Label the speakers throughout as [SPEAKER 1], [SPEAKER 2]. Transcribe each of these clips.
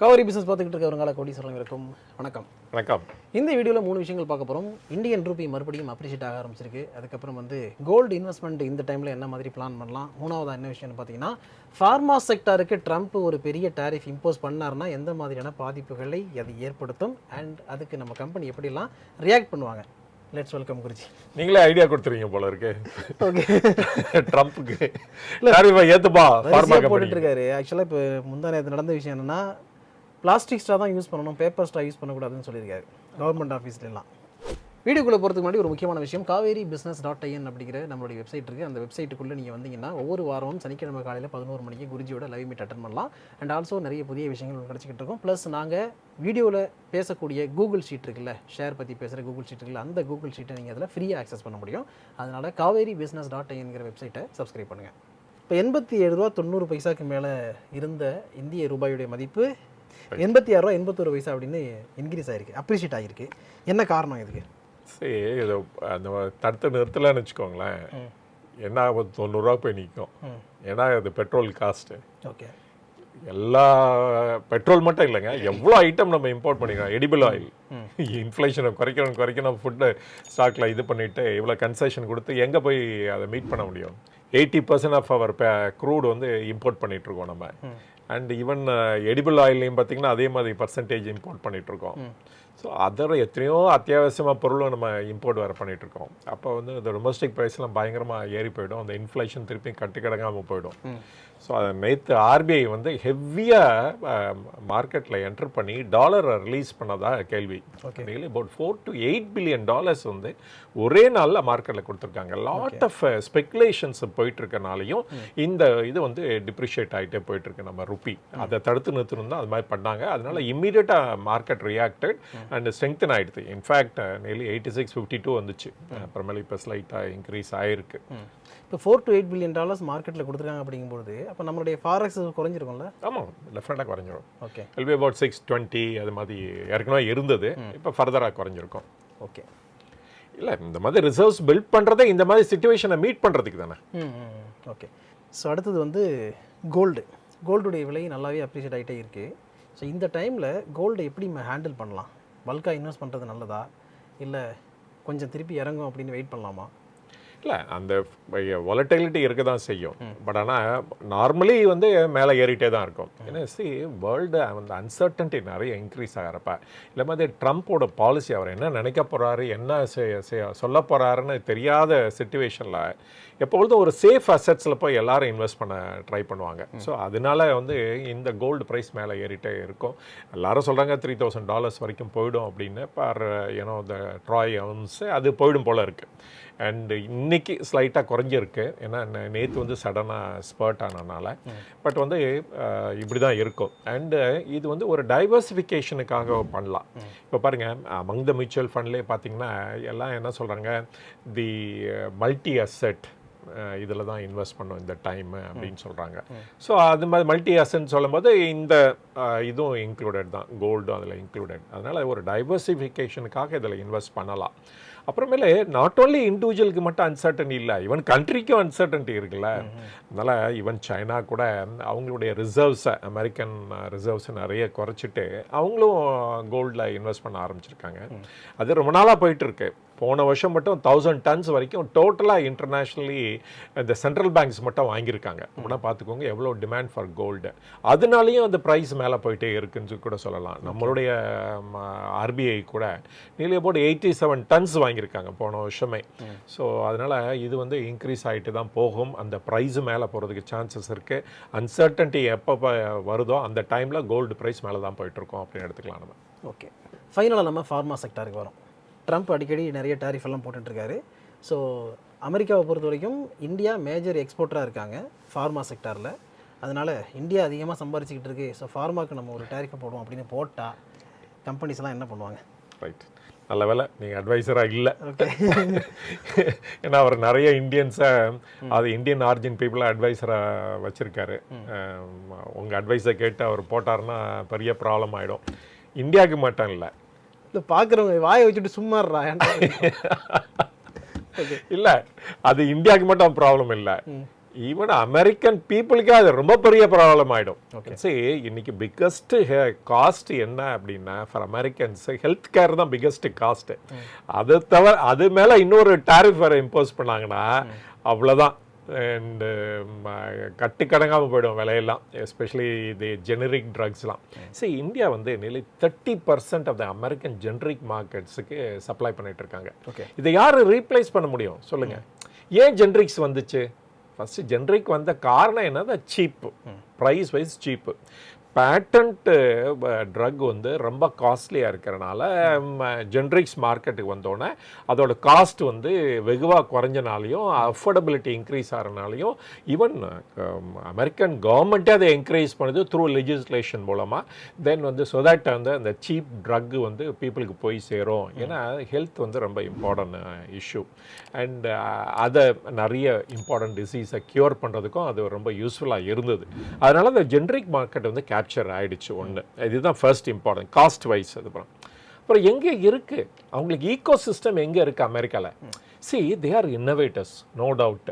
[SPEAKER 1] கவரி பிஸ்னஸ் பார்த்துக்கிட்டு இருக்கிறவங்கள கோடீஸ்வரர்களுக்கும் வணக்கம்.
[SPEAKER 2] வணக்கம்.
[SPEAKER 1] இந்த வீடியோவில் 3 விஷயங்கள் பார்க்க போகிறோம். இந்தியன் ரூபி மறுபடியும் அப்ரிஷியேட் ஆக ஆரம்பிச்சிருக்கு. அதுக்கப்புறம் கோல்டு இன்வெஸ்ட்மெண்ட் இந்த டைமில் என்ன மாதிரி பிளான் பண்ணலாம். மூணாவதாக என்ன விஷயம்னு பார்த்தீங்கன்னா, ஃபார்மா செக்டாருக்கு ட்ரம்ப் ஒரு பெரிய டாரிஃப் இம்போஸ் பண்ணார்னா எந்த மாதிரியான பாதிப்புகளை அது ஏற்படுத்தும் அண்ட் அதுக்கு நம்ம கம்பெனி எப்படிலாம் ரியாக்ட் பண்ணுவாங்க. Let's welcome Guruji.
[SPEAKER 2] நீங்களே ஐடியா கொடுத்துருவீங்க போல இருக்கு. ஓகே, ட்ரம்ப்புக்கு டாரிஃபை ஏத்துப்பா ஃபார்மா
[SPEAKER 1] போட்டுட்டு இருக்காரு. ஆக்சுவலாக இப்போ முந்தா நேரத்து நடந்த விஷயம் என்னன்னா, பிளாஸ்டிக் ஸ்ட்ரா தான் யூஸ் பண்ணணும், பேப்பர் ஸ்ட்ரா யூஸ் பண்ணக்கூடாதுன்னு சொல்லியிருக்காரு கவர்மெண்ட் ஆஃபீஸ்லாம். வீடியோக்குள்ளே போகிறதுக்கு முன்னாடி ஒரு முக்கியமான விஷயம், Cauvery Business.in அப்படிங்கிற நம்மளுடைய வெப்சைட் இருக்குது. அந்த வெப்சைட்டுக்குள்ளே நீங்கள் வந்தீங்கன்னா ஒவ்வொரு வாரமும் சனிக்கிழமை காலையில் 11 மணிக்கு குருஜியோட லைவ் மீட் அட்டன் பண்ணலாம். அண்ட் ஆல்சோ நிறைய புதிய விஷயங்கள் கிடச்சிக்கிட்டு இருக்கும். ப்ளஸ் நாங்கள் வீடியோவில் பேசக்கூடிய கூகுள் ஷீட் இருக்குல்ல, ஷேர் பற்றி பேசுகிற கூகுள் ஷீட் இருக்குல்ல, அந்த கூகுள் ஷீட்டை நீங்கள் அதில் ஃப்ரீயாக ஆக்சஸ் பண்ண முடியும். அதனால் Cauvery Business.inங்கிற வெப்சைட்டை சப்ஸ்கிரைப் பண்ணுங்கள். இப்போ 87 ரூபா 90 பைசாக்கு மேலே இருந்த இந்திய ரூபாயுடைய மதிப்பு 86 ரூபா 81 பைசா அப்படின்னு இன்க்ரீஸ் ஆகிருக்கு, அப்ரிஷியேட் ஆகிருக்கு. என்ன காரணம் இதுக்கு?
[SPEAKER 2] சரி, இதை அந்த தடுத்து நிறுத்தலன்னு வச்சுக்கோங்களேன், என்ன 90 போய் நிற்கும். ஏன்னா அது பெட்ரோல் காஸ்ட்டு.
[SPEAKER 1] ஓகே,
[SPEAKER 2] எல்லா பெட்ரோல் மட்டும் இல்லைங்க, எவ்வளோ ஐட்டம் நம்ம இம்போர்ட் பண்ணிக்கலாம். எடிபிள் ஆயில் இன்ஃப்ளேஷனை குறைக்கணும் ஃபுட்டு ஸ்டாக்கில் இது பண்ணிவிட்டு இவ்வளோ கன்செஷன் கொடுத்து எங்கே போய் அதை மீட் பண்ண முடியும்? 80% ஆஃப் அவர் க்ரூட் இம்போர்ட் பண்ணிகிட்ருக்கோம் நம்ம. அண்ட் ஈவன் எடிபிள் ஆயிலையும் பார்த்திங்கன்னா அதே மாதிரி பர்சன்டேஜ் இம்போர்ட் பண்ணிகிட்ருக்கோம். ஸோ அதர் எத்தனையோ அத்தியாவசியமாக பொருளும் நம்ம இம்போர்ட் வேறு பண்ணிகிட்ருக்கோம். அப்போ இந்த டொமஸ்டிக் ப்ரைஸ்லாம் பயங்கரமாக ஏறி போயிடும். அந்த இன்ஃப்ளேஷன் திருப்பி கட்டுக்கடங்காமல் போயிடும். ஸோ அதை நேற்று ஆர்பிஐ ஹெவியாக மார்க்கெட்டில் என்டர் பண்ணி டாலரை ரிலீஸ் பண்ணதா கேள்வி. அபவுட் $4 to $8 billion ஒரே நாளில் மார்க்கெட்டில் கொடுத்துருக்காங்க. லாட் ஆஃப் ஸ்பெகுலேஷன்ஸ் போயிட்டுருக்கனாலையும் இந்த இது டிப்ரிஷியேட் ஆகிட்டே போயிட்டுருக்கு நம்ம ருப்பி. அதை தடுத்து நிறுத்தணும் தான் அது மாதிரி பண்ணாங்க. அதனால இம்மீடியட்டாக மார்க்கெட் ரியாக்டட் அண்ட் ஸ்ட்ரெங்தன் ஆகிடுது. இன்ஃபேக்ட் நியர்லி 86.52 வந்துச்சு. அப்புறமேலே இப்போ ஸ்லைட்டாக இன்க்ரீஸ் ஆகிருக்கு.
[SPEAKER 1] இப்போ $4 to $8 billion மார்க்கெட்டில் கொடுத்துருக்காங்க அப்படிங்கும்போது அப்போ நம்மளுடைய ஃபாரெக்ஸ் குறைஞ்சிருக்கும்ல?
[SPEAKER 2] ஆமாம், டெஃபினட்டாக குறைஞ்சிரும்.
[SPEAKER 1] ஓகே,
[SPEAKER 2] எல்பி அபவுட் 620 அது மாதிரி ஏற்கனவே இருந்தது. இப்போ ஃபர்தராக குறைஞ்சிருக்கும்.
[SPEAKER 1] ஓகே,
[SPEAKER 2] இல்லை இந்த மாதிரி ரிசர்வ்ஸ் பில்ட் பண்ணுறதே இந்த மாதிரி சிச்சுவேஷனை மீட் பண்ணுறதுக்கு தானே.
[SPEAKER 1] ஓகே. ஸோ அடுத்தது கோல்டுடைய விலை நல்லாவே அப்ரிஷியேட் ஆகிட்டே இருக்குது. ஸோ இந்த டைமில் கோல்டை எப்படி ஹேண்டில் பண்ணலாம்? பல்காக இன்வெஸ்ட் பண்ணுறது நல்லதா, இல்லை கொஞ்சம் திருப்பி இறங்கும் அப்படின்னு வெயிட் பண்ணலாமா?
[SPEAKER 2] இல்லை, அந்த வாலட்டிலிட்டி இருக்க தான் செய்யும். பட் ஆனால் நார்மலி மேலே ஏறிட்டே தான் இருக்கும். ஏன்னா வேர்ல்டு அன்சர்டன்ட்டி நிறைய இன்க்ரீஸ் ஆகிறப்ப இல்லை மாதிரி ட்ரம்ப்போட பாலிசி, அவர் என்ன நினைக்க போகிறாரு, என்ன சொல்ல போகிறாருன்னு தெரியாத சிச்சுவேஷனில் எப்பொழுதும் ஒரு சேஃப் அசெட்ஸில் போய் எல்லாரும் இன்வெஸ்ட் பண்ண ட்ரை பண்ணுவாங்க. ஸோ அதனால இந்த கோல்டு ப்ரைஸ் மேலே ஏறிட்டே இருக்கும். எல்லாரும் சொல்கிறாங்க $3,000 வரைக்கும் போயிடும் அப்படின்னு. இந்த ட்ராய் அவுன்ஸ் அது போயிடும் போல் இருக்குது. அண்ட் இன்னைக்கு ஸ்லைட்டாக குறைஞ்சிருக்கு. ஏன்னா நேற்று சடனாக ஸ்பர்ட் ஆனதுனால. பட் இப்படி தான் இருக்கும். அண்டு இது ஒரு டைவர்சிஃபிகேஷனுக்காக பண்ணலாம். இப்போ பாருங்கள், அமங் த மியூச்சுவல் ஃபண்ட்லேயே பார்த்தீங்கன்னா எல்லாம் என்ன சொல்கிறாங்க, தி மல்டி அசெட் இதில் தான் இன்வெஸ்ட் பண்ணோம் இந்த டைம் அப்படின்னு சொல்கிறாங்க. ஸோ அது மாதிரி மல்டி அசெட்னு சொல்லும்போது இந்த இதுவும் இன்க்ளூடட் தான், கோல்டும் அதில் இன்க்ளூடட். அதனால் ஒரு டைவர்சிஃபிகேஷனுக்காக இதில் இன்வெஸ்ட் பண்ணலாம். அப்புறமேலே நாட் ஓன்லி இண்டிவிஜுவலுக்கு மட்டும் அன்சர்டன்டி இல்லை, ஈவன் கண்ட்ரிக்கும் அன்சர்டன்டி இருக்குல்ல. அதனால் ஈவன் சைனா கூட அவங்களுடைய ரிசர்வ்ஸை, அமெரிக்கன் ரிசர்வ்ஸை நிறைய குறைச்சிட்டு அவங்களும் கோல்டில் இன்வெஸ்ட் பண்ண ஆரம்பிச்சிருக்காங்க. அது ரொம்ப நாளாக போயிட்டுருக்கு. போன வருஷம் மட்டும் 1000 tons வரைக்கும் டோட்டலாக இன்டர்நேஷ்னலி இந்த சென்ட்ரல் பேங்க்ஸ் மட்டும் வாங்கியிருக்காங்க. அப்படின்னா பார்த்துக்கோங்க எவ்வளோ டிமாண்ட் ஃபார் கோல்டு. அதனாலேயும் அந்த ப்ரைஸ் மேலே போயிட்டே இருக்குன்னு கூட சொல்லலாம். நம்மளுடைய ஆர்பிஐ கூட நியர்லி அபவுட் 87 tons வாங்கியிருக்காங்க போன வருஷமே. ஸோ அதனால் இது இன்க்ரீஸ் ஆகிட்டு தான் போகும். அந்த ப்ரைஸு மேலே போகிறதுக்கு சான்சஸ் இருக்குது. அன்சர்டன்ட்டி எப்போ வருதோ அந்த டைமில் கோல்டு ப்ரைஸ் மேலே தான் போயிட்டுருக்கோம் அப்படின்னு எடுத்துக்கலாம் நம்ம.
[SPEAKER 1] ஓகே, ஃபைனலாக நம்ம ஃபார்மா செக்டாருக்கு வரோம். ட்ரம்ப் அடிக்கடி நிறைய டாரிஃப் எல்லாம் போட்டுட்ருக்காரு. ஸோ அமெரிக்காவை பொறுத்த வரைக்கும் இந்தியா மேஜர் எக்ஸ்போர்ட்டராக இருக்காங்க ஃபார்மா செக்டாரில். அதனால் இந்தியா அதிகமாக சம்பாரிச்சிக்கிட்டு இருக்கு. ஸோ ஃபார்மாவுக்கு நம்ம ஒரு டாரிஃபை போடுவோம் அப்படின்னு போட்டால் கம்பெனிஸ்லாம் என்ன பண்ணுவாங்க?
[SPEAKER 2] ரைட், நல்ல வேலை நீங்கள் அட்வைசராக இல்லை. ஏன்னா அவர் நிறைய இந்தியன்ஸை, அது இந்தியன் ஆரிஜின் பீப்புளாக அட்வைசராக வச்சுருக்காரு. உங்கள் அட்வைஸை கேட்டு அவர் போட்டார்னா பெரிய ப்ராப்ளம் ஆகிடும். இந்தியாவுக்கு மட்டும் இல்லை,
[SPEAKER 1] இல்லை பார்க்குறவங்க வாயை வச்சுட்டு சும்மாறா.
[SPEAKER 2] இல்லை, அது இந்தியாவுக்கு மட்டும் ப்ராப்ளம் இல்லை, ஈவன் அமெரிக்கன் பீப்புளுக்கே அது ரொம்ப பெரிய ப்ராப்ளம் ஆகிடும். சரி, இன்னைக்கு பிக்கஸ்ட் காஸ்ட் என்ன அப்படின்னா ஃபார் அமெரிக்கன்ஸ் ஹெல்த் கேர் தான் பிக்கஸ்ட் காஸ்ட். அது தவிர அது மேலே இன்னொரு டாரிஃப் வேறு இம்போஸ் பண்ணாங்கன்னா அவ்வளோதான். அண்டு கட்டுக்கடங்காமல் போயிடும் விலையெல்லாம், எஸ்பெஷலி இது ஜெனரிக் ட்ரக்ஸ்லாம். சரி, இந்தியா வந்து நிலை 30% ஆஃப் த அமெரிக்கன் ஜெனரிக் மார்க்கெட்ஸுக்கு சப்ளை பண்ணிட்டு இருக்காங்க. இதை யார் ரீப்ளேஸ் பண்ண முடியும் சொல்லுங்கள்? ஏன் ஜெனரிக்ஸ் வந்துச்சு? ஃபஸ்ட்டு ஜென்ரிக் வந்த காரணம் என்னது? சீப்பு, ப்ரைஸ் வைஸ் சீப்பு. பேட்டன்ட்டு ட்ரக் வந்து ரொம்ப காஸ்ட்லியாக இருக்கிறனால ஜென்ரிக்ஸ் மார்க்கெட்டுக்கு வந்தோடனே அதோட காஸ்ட் வந்து வெகுவாக குறைஞ்சனாலையும் அஃபோர்டபிலிட்டி இன்க்ரீஸ் ஆகிறனாலையும் ஈவன் அமெரிக்கன் கவர்மெண்ட்டே அதை என்கரேஜ் பண்ணுது த்ரூ லெஜிஸ்லேஷன் மூலமாக. தென் வந்து ஸோ தட் வந்து அந்த சீப் ட்ரக் வந்து பீப்புளுக்கு போய் சேரும். ஏன்னா ஹெல்த் வந்து ரொம்ப இம்பார்ட்டன்ட் இஷ்யூ. அண்ட் அதை நிறைய இம்பார்ட்டன்ட் டிசீஸை க்யூர் பண்ணுறதுக்கும் அது ரொம்ப யூஸ்ஃபுல்லாக இருந்தது. அதனால் அந்த ஜென்ரிக் மார்க்கெட் வந்து கேப்சர் ஆகிடுச்சு. ஒன்று இதுதான் ஃபர்ஸ்ட் இம்பார்ட்டன்ட் காஸ்ட் வைஸ். அப்புறம் எங்கே இருக்குது அவங்களுக்கு ஈகோ சிஸ்டம் எங்கே இருக்குது அமெரிக்காவில்? See, they are innovators, no doubt.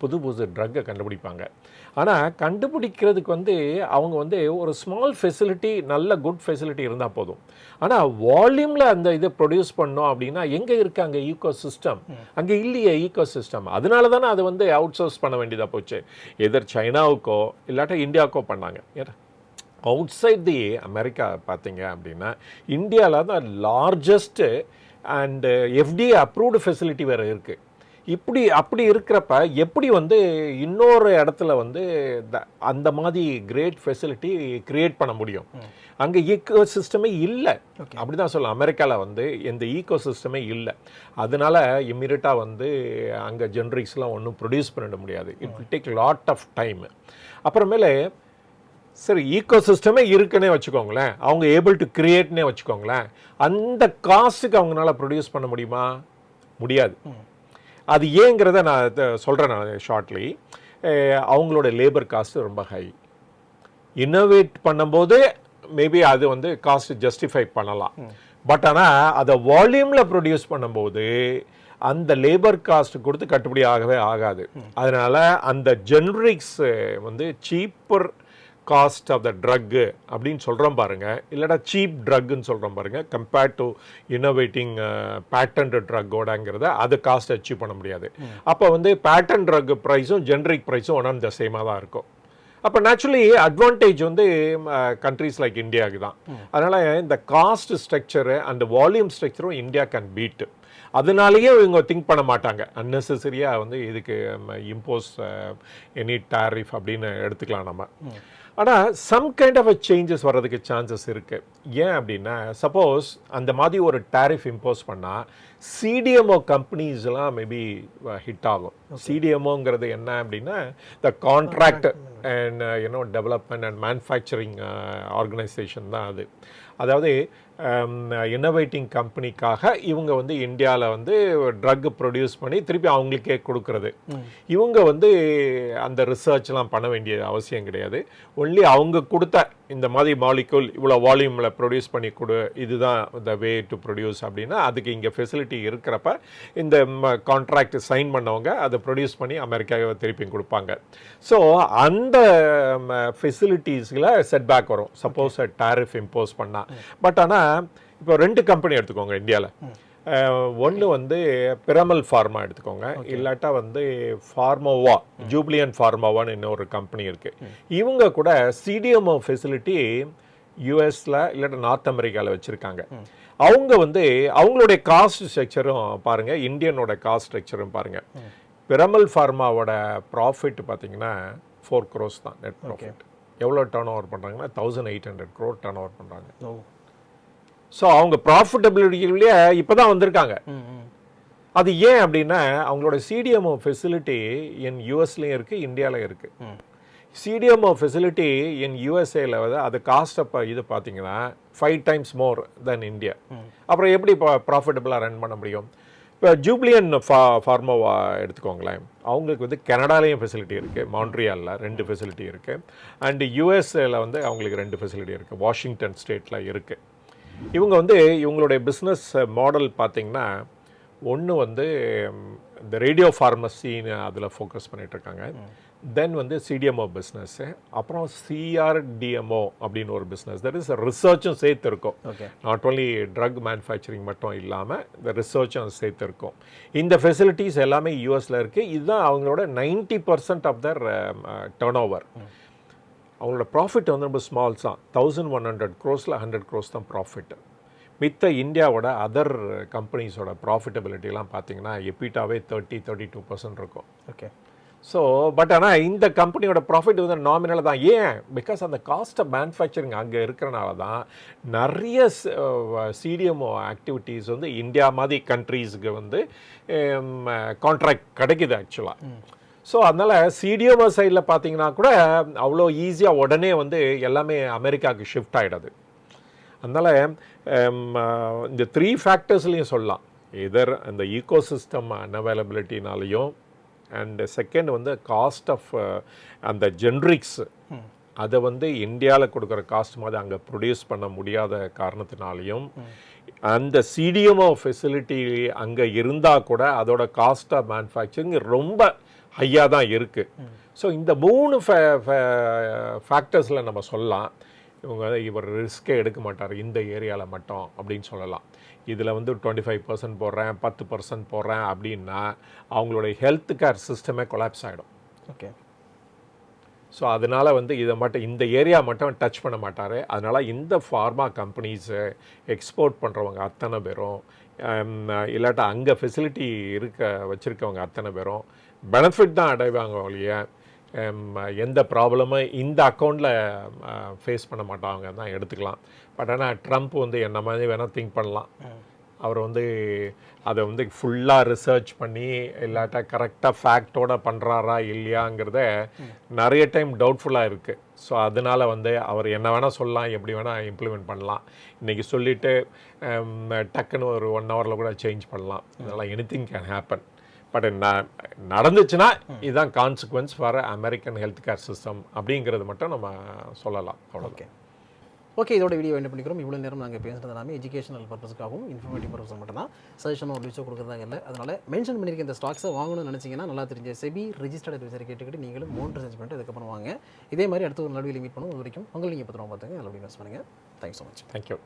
[SPEAKER 2] புது புது ட்ரக்கை கண்டுபிடிப்பாங்க. ஆனால் கண்டுபிடிக்கிறதுக்கு வந்து அவங்க வந்து ஒரு ஸ்மால் ஃபெசிலிட்டி, நல்ல குட் ஃபெசிலிட்டி இருந்தால் போதும். ஆனால் வால்யூமில் அந்த இதை ப்ரொடியூஸ் பண்ணோம் அப்படின்னா எங்கே இருக்குது அங்கே ஈகோ சிஸ்டம்? அங்கே இல்லையே ஈகோ சிஸ்டம். அதனால தானே அது வந்து அவுட் சோர்ஸ் பண்ண வேண்டியதாக போச்சு. எதர் சைனாவுக்கோ இல்லாட்டா இந்தியாவுக்கோ பண்ணாங்க. ஏன்னா அவுட் சைட் தி அமெரிக்கா பார்த்தீங்க அப்படின்னா இந்தியாவில் தான் largest and FDA approved facility வேறு இருக்குது. அப்படி இருக்கிறப்ப எப்படி வந்து இன்னொரு இடத்துல வந்து அந்த மாதிரி கிரேட் ஃபெசிலிட்டி கிரியேட் பண்ண முடியும்? அங்கே ஈக்கோ சிஸ்டமே இல்லை. அப்படி தான் சொல்லலாம். அமெரிக்காவில் வந்து எந்த ஈக்கோ சிஸ்டமே இல்லை. அதனால இம்மிடியட்டாக வந்து அங்கே ஜென்ரிக்ஸ்லாம் ஒன்றும் ப்ரொடியூஸ் பண்ணிட முடியாது. It will take lot of time. அப்புறமேலே சரி, ஈக்கோ சிஸ்டமே இருக்குன்னே வச்சுக்கோங்களேன், அவங்க ஏபிள் டு கிரியேட்னே வச்சுக்கோங்களேன், அந்த காஸ்ட்டுக்கு அவங்களால ப்ரொடியூஸ் பண்ண முடியுமா? முடியாது. அது ஏங்கிறத நான் சொல்கிறேன். நான் ஷார்ட்லி அவங்களோட லேபர் காஸ்ட்டு ரொம்ப ஹை. இன்னோவேட் பண்ணும்போது மேபி அது வந்து காஸ்ட் ஜஸ்டிஃபை பண்ணலாம். பட் ஆனால் அதை வால்யூமில் ப்ரொடியூஸ் பண்ணும்போது அந்த லேபர் காஸ்ட் கொடுத்து கட்டுப்படி ஆகவே ஆகாது. அதனால் அந்த ஜெனரிக்ஸ் வந்து cheaper cost of the drug அப்படின்னு சொல்கிறோம் பாருங்கள், இல்லைனா சீப் ட்ரக்குன்னு சொல்கிறோம் பாருங்கள், கம்பேர்ட் டு இன்னோவேட்டிங் பேட்டன்ட் ட்ரக்கோடங்கிறத அது காஸ்ட் அச்சீவ் பண்ண முடியாது. அப்போ வந்து பேட்டன்ட் ட்ரக் ப்ரைஸும் ஜென்ரிக் ப்ரைஸும் ஒன் அண்ட் த சேமாக தான் இருக்கும். அப்போ நேச்சுரலி அட்வான்டேஜ் வந்து கண்ட்ரீஸ் லைக் இந்தியாவுக்கு தான். அதனால் இந்த காஸ்ட் ஸ்ட்ரக்சரு அண்ட் வால்யூம் ஸ்ட்ரக்சரும் இந்தியா கேன் பீட். அதனாலேயே இவங்க திங்க் பண்ண மாட்டாங்க அன்னெசரியாக வந்து இதுக்கு இம்போஸ் எனி டாரிஃப் அப்படின்னு எடுத்துக்கலாம் நம்ம. ஆனால் சம் கைண்ட் ஆஃப் சேஞ்சஸ் வர்றதுக்கு சான்சஸ் இருக்குது. ஏன் அப்படின்னா சப்போஸ் அந்த மாதிரி ஒரு டாரிஃப் இம்போஸ் பண்ணால் சிடிஎம்ஓ கம்பெனிஸ்லாம் மேபி ஹிட் ஆகும். சிடிஎம்ஓங்கிறது என்ன அப்படின்னா the contract and development and manufacturing organisation தான் அது. அதாவது இன்னோவேட்டிங் கம்பெனிக்காக இவங்க வந்து இந்தியாவில் வந்து ட்ரக் ப்ரொடியூஸ் பண்ணி திருப்பி அவங்களுக்கே கொடுக்கறது. இவங்க வந்து அந்த ரிசர்ச்லாம் பண்ண வேண்டிய அவசியம் கிடையாது. ஒன்லி அவங்க கொடுத்த இந்த மாதிரி மாலிகூல் இவ்வளோ வால்யூமில் ப்ரொடியூஸ் பண்ணி கொடு, இதுதான் த வே டு ப்ரொடியூஸ் அப்படின்னா அதுக்கு இங்கே ஃபெசிலிட்டி இருக்கிறப்ப இந்த கான்ட்ராக்ட் சைன் பண்ணவங்க அதை ப்ரொடியூஸ் பண்ணி அமெரிக்காவை திருப்பி கொடுப்பாங்க. ஸோ அந்த ஃபெசிலிட்டிஸில் செட்பேக் வரும் சப்போஸ் டாரிஃப் இம்போஸ் பண்ணால். பட் ஆனால் இப்போ 2 கம்பெனி எடுத்துக்கோங்க இந்தியாவில். ஒன்று வந்து பிரமல் ஃபார்மா எடுத்துக்கோங்க, இல்லாட்டா வந்து ஃபார்மோவா, ஜூப்ளியன் ஃபார்மாவான்னு இன்னொரு கம்பெனி இருக்குது. இவங்க கூட சிடிஎம்ஓ ஃபெசிலிட்டி யூஎஸில் இல்லாட்டா நார்த் அமெரிக்காவில் வச்சுருக்காங்க. அவங்க வந்து அவங்களுடைய காஸ்ட் ஸ்ட்ரக்சரும் பாருங்கள், இந்தியனோட காஸ்ட் ஸ்ட்ரக்சரும் பாருங்கள். பிரமல் ஃபார்மாவோட ப்ராஃபிட் பார்த்தீங்கன்னா 4 crores தான் நெட் ப்ராஃபிட். எவ்வளோ டர்ன் ஓவர் பண்ணுறாங்கன்னா 1800 crore டர்ன் ஓவர் பண்ணுறாங்க. ஸோ அவங்க ப்ராஃபிட்டபிலிட்டியிலேயே இப்போ தான் வந்திருக்காங்க. அது ஏன் அப்படின்னா அவங்களோட சிடிஎம்ஓ ஃபெசிலிட்டி என் யூஎஸ்லேயும் இருக்குது, இந்தியாவிலையும் இருக்குது. சிடிஎம்ஓ ஃபெசிலிட்டி என் யூஎஸ்ஏல வந்து அது காஸ்ட் அப்போ இது பார்த்தீங்கன்னா 5 times மோர் தென் இந்தியா. அப்புறம் எப்படி இப்போ ப்ராஃபிட்டபுளாக ரன் பண்ண முடியும்? இப்போ ஜூப்ளியன் ஃபார்மோவா எடுத்துக்கோங்களேன், அவங்களுக்கு வந்து கனடாலேயும் ஃபெசிலிட்டி இருக்குது, மான்ட்ரியாலில் 2 ஃபெசிலிட்டி இருக்குது, அண்டு யூஎஸ்ஏல வந்து அவங்களுக்கு 2 ஃபெசிலிட்டி இருக்குது, வாஷிங்டன் ஸ்டேட்டில் இருக்குது. இவங்க வந்து இவங்களுடைய பிஸ்னஸ் மாடல் பார்த்திங்கன்னா ஒன்று வந்து இந்த ரேடியோ ஃபார்மசின்னு அதில் ஃபோக்கஸ் பண்ணிகிட்ருக்காங்க. தென் வந்து CDMO பிஸ்னஸ்ஸு, அப்புறம் CRDMO அப்படின்னு ஒரு பிஸ்னஸ், தட் இஸ் ரிசர்ச்சும் சேர்த்து இருக்கும்.
[SPEAKER 1] Okay.
[SPEAKER 2] Not only truck manufacturing மட்டும் இல்லாமல் இந்த ரிசர்ச்சும் சேர்த்து இருக்கும். இந்த ஃபெசிலிட்டிஸ் எல்லாமே யூஎஸில் இருக்குது. இதுதான் அவங்களோட 90% ஆஃப் தர் டர்ன் ஓவர். அவங்களோட ப்ராஃபிட் வந்து ரொம்ப ஸ்மால்ஸ் தான். 1100 crores 100 crores தான் ப்ராஃபிட். மித்த இந்தியாவோட அதர் கம்பெனிஸோட ப்ராஃபிட்டபிலிட்டிலாம் பார்த்தீங்கன்னா எபிட்டாவே 30-32% இருக்கும்.
[SPEAKER 1] ஓகே.
[SPEAKER 2] ஸோ பட் ஆனால் இந்த கம்பெனியோட ப்ராஃபிட் வந்து நாமினலாக தான். ஏன்? பிகாஸ் அந்த காஸ்ட் ஆஃப் மேனுஃபேக்சரிங் அங்கே இருக்கிறனால தான் நிறைய CDMO ஆக்டிவிட்டீஸ் வந்து இந்தியா மாதிரி கண்ட்ரீஸுக்கு வந்து கான்ட்ராக்ட் கிடைக்குது ஆக்சுவலாக. ஸோ அதனால் CDMO சைடில் பார்த்தீங்கன்னா கூட அவ்வளோ ஈஸியாக உடனே வந்து எல்லாமே அமெரிக்காவுக்கு ஷிஃப்ட் ஆகிடுது. அதனால் இந்த 3 ஃபேக்டர்ஸ்லையும் சொல்லலாம். எதர் அந்த ஈகோசிஸ்டம் அன்அவைலபிலிட்டினாலையும், அண்ட் செகண்ட் வந்து காஸ்ட் ஆஃப் அந்த ஜென்ரிக்ஸ் அதை வந்து இந்தியாவில் கொடுக்குற காஸ்ட் மாதிரி அங்கே ப்ரொடியூஸ் பண்ண முடியாத காரணத்தினாலையும், அந்த CDMO ஃபெசிலிட்டி அங்கே இருந்தால் கூட அதோட காஸ்ட் ஆஃப் மேனுஃபேக்சரிங் ரொம்ப ஹையாக தான் இருக்குது. ஸோ இந்த 3 ஃபேக்டர்ஸில் நம்ம சொல்லலாம் இவர் ரிஸ்க்கே எடுக்க மாட்டார் இந்த ஏரியாவில் மட்டும் அப்படின்னு சொல்லலாம். இதில் வந்து 25% போடுறேன், 10% போடுறேன் அப்படின்னா அவங்களுடைய ஹெல்த் கேர் சிஸ்டமே கொலாப்ஸ் ஆகிடும்.
[SPEAKER 1] ஓகே.
[SPEAKER 2] ஸோ அதனால் வந்து இதை மட்டும் இந்த ஏரியா மட்டும் டச் பண்ண மாட்டார். அதனால் இந்த ஃபார்மா கம்பெனிஸு எக்ஸ்போர்ட் பண்ணுறவங்க அத்தனை பேரும், இல்லாட்டா அங்கே ஃபெசிலிட்டி வச்சுருக்கவங்க அத்தனை பேரும் பெனிஃபிட் தான் அடைவாங்க ஒழிய எந்த ப்ராப்ளமும் இந்த அக்கௌண்ட்டில் ஃபேஸ் பண்ண மாட்டாங்க தான் எடுத்துக்கலாம். பட் ஆனால் ட்ரம்ப் வந்து என்ன மாதிரி வேணால் திங்க் பண்ணலாம். அவர் வந்து அதை வந்து ஃபுல்லாக ரிசர்ச் பண்ணி இல்லாட்டா கரெக்டாக ஃபேக்டோட பண்ணுறாரா இல்லையாங்கிறத நிறைய டைம் டவுட்ஃபுல்லாக இருக்குது. ஸோ அதனால் வந்து அவர் என்ன வேணால் சொல்லலாம், எப்படி வேணால் இம்ப்ளிமெண்ட் பண்ணலாம். இன்றைக்கி சொல்லிவிட்டு டக்குன்னு ஒரு 1 hourல கூட சேஞ்ச் பண்ணலாம். அதனால் எனிதிங் கேன் ஹேப்பன். பட் நடந்துச்சுன்னா இதுதான் consequence for American health care system அப்படிங்கிறது மட்டும் நம்ம சொல்லலாம்.
[SPEAKER 1] ஓகே. ஓகே, இதோட வீடியோ என்ன பண்ணிக்கிறோம். இவ்வளோ நேரம் நாங்கள் பேசுகிறது எல்லாமே எஜுகேஷனல் பர்பஸ்க்காகவும் இன்ஃபர்மேட்டிவ் பர்பஸ் மட்டும் தான். சஜஷனோ ரிவ்யூஸோ கொடுக்குறதாங்க இல்லை. அதனால் மென்ஷன் பண்ணியிருக்க இந்த ஸ்டாக்ஸை வாங்கணும்னு நினச்சிங்கன்னா நல்லா தெரிஞ்ச செபி ரெஜிஸ்டர்ட் அட்வைசரை கேட்டுக்கிட்டு நீங்களும் மோன் ரிசர்ச் பண்ணிட்டு அதுக்கப்புறம் வாங்க. இதே மாதிரி அடுத்த ஒரு நடுவில் மீட் பண்ணுவோம். அது வரைக்கும் உங்கள் நீங்கள் பத்திரம் பார்த்துங்க, நல்லபடியாக இன்வெஸ்ட் பண்ணுங்கள். Thanks so much.
[SPEAKER 2] தேங்க்யூ.